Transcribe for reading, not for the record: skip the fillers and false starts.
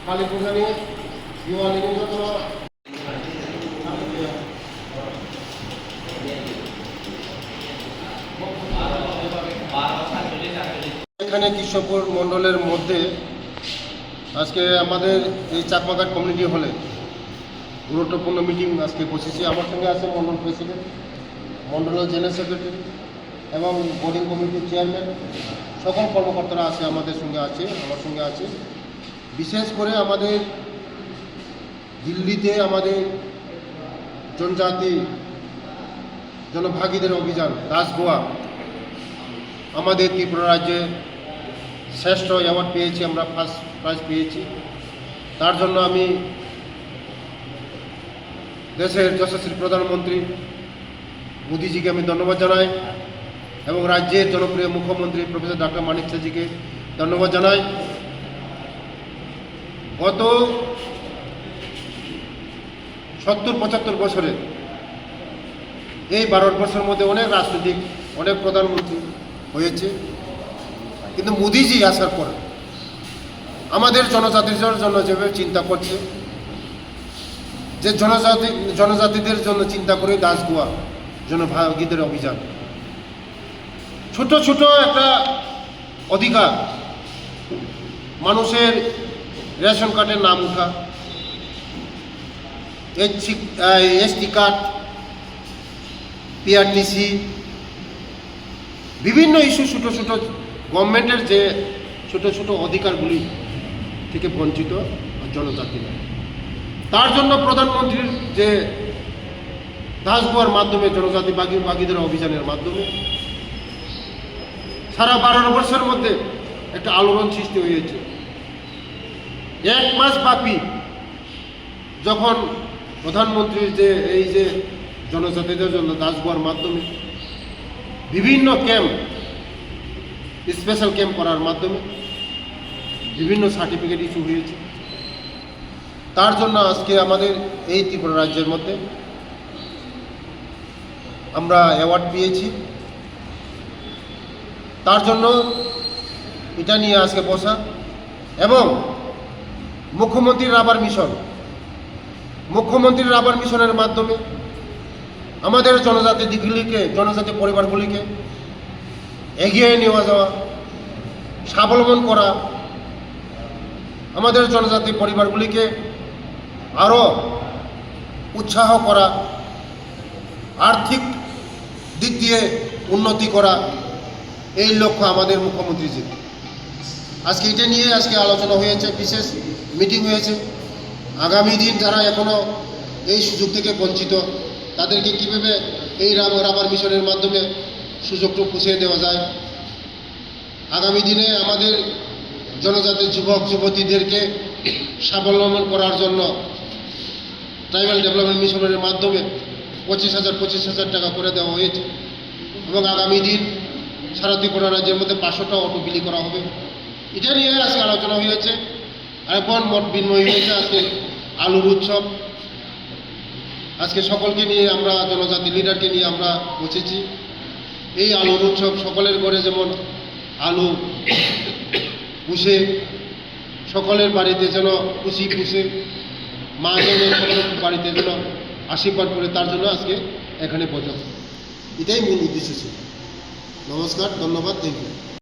kali pusani jual ini tuh এখানে কৃষ্ণপুর মণ্ডলের মধ্যে আজকে আমাদের এই চাকমাঘাট কমিউনিটি হলে গুরুত্বপূর্ণ মিটিং আজকে বসেছি। আমার সঙ্গে আছে মণ্ডল প্রেসিডেন্ট, মণ্ডলের জেনারেল সেক্রেটারি এবং বোর্ডিং কমিটির চেয়ারম্যান, সকল কর্মকর্তারা আছে আমাদের সঙ্গে আছে, আমার সঙ্গে আছে। বিশেষ করে আমাদের দিল্লিতে আমাদের জনজাতি জনভাগীদের অভিযান দাস গোয়া আমাদের ত্রিপুরা রাজ্যে শ্রেষ্ঠ অ্যাওয়ার্ড পেয়েছি, আমরা ফার্স্ট প্রাইজ পেয়েছি। তার জন্য আমি দেশের যশস্বী প্রধানমন্ত্রী মোদিজিকে আমি ধন্যবাদ জানাই এবং রাজ্যের জনপ্রিয় মুখ্যমন্ত্রী প্রফেসর ডক্টর মানিক সাহাজিকে ধন্যবাদ জানাই। গত 70-75 বছরে এই ভারতবর্ষের মধ্যে অনেক রাজনৈতিক অনেক প্রধানমন্ত্রী হয়েছে, কিন্তু মোদিজি আসার পর আমাদের জনজাতির জন্য যেভাবে চিন্তা করছে, যে জনজাতিদের জন্য চিন্তা করে দাস গোয়া জনভাগীদের অভিযান, ছোট ছোট একটা অধিকার, মানুষের রেশন কার্ডের নাম উঠা, এসটি কার্ড, পিআরটিসি, বিভিন্ন ইস্যু, ছোটো ছোটো গভর্নমেন্টের যে ছোটো ছোটো অধিকারগুলি থেকে বঞ্চিত জনজাতিরা। তার জন্য প্রধানমন্ত্রীর যে দাস গোয়ার মাধ্যমে জনজাতি বাগীদের অভিযানের মাধ্যমে সারা 12 বছরের মধ্যে একটা আলোড়ন সৃষ্টি হয়েছে। 1 মাস ব্যাপী যখন প্রধানমন্ত্রীর যে এই যে জনজাতিদের জন্য দাস গোয়ার মাধ্যমে বিভিন্ন ক্যাম্প, স্পেশাল ক্যাম্প করার মাধ্যমে বিভিন্ন সার্টিফিকেট ইস্যু হয়েছে। তার জন্য আজকে আমাদের এই ত্রিপুরা রাজ্যের মধ্যে আমরা অ্যাওয়ার্ড পেয়েছি। তার জন্য এটা নিয়ে আজকে বসা এবং মুখ্যমন্ত্রীর রাবার মিশনের মাধ্যমে আমাদের জনজাতি পরিবারগুলিকে এগিয়ে নিয়ে যাওয়া, স্বাবলম্বন করা, আমাদের জনজাতি পরিবারগুলিকে আরও উৎসাহ করা, আর্থিক দিক দিয়ে উন্নতি করা, এই লক্ষ্য আমাদের মুখ্যমন্ত্রীজির। আজকে এটা নিয়ে আজকে আলোচনা হয়েছে, বিশেষ মিটিং হয়েছে। আগামী দিন যারা এখনও এই সুযোগ থেকে বঞ্চিত, তাদেরকে কীভাবে এই রাবার মিশনের মাধ্যমে সুযোগটা পুষিয়ে দেওয়া যায়। আগামী দিনে আমাদের জনজাতির যুবক যুবতীদেরকে স্বাবলম্বন করার জন্য ট্রাইবাল ডেভেলপমেন্ট মিশনের মাধ্যমে 25,000 টাকা করে দেওয়া হয়েছে এবং আগামী দিন সারা ত্রিপুরা রাজ্যের মধ্যে 500টা অটো বিলি করা হবে। এটা নিয়ে আজকে আলোচনা হয়েছে, এখন মত বিনিময় হয়েছে। আজকে আলুর উৎসব, আজকে সকলকে নিয়ে আমরা জনজাতি লিডারকে নিয়ে আমরা বসেছি। এই আলুর উৎসব সকলের ঘরে যেমন আলু পুষে, সকলের বাড়িতে যেন খুশি পুষে, মা যেন সকলের বাড়িতে যেন আশীর্বাদ করে, তার জন্য আজকে এখানে বসা। এটাই মূল উদ্দেশ্য ছিল। নমস্কার, ধন্যবাদ, থ্যাংক ইউ।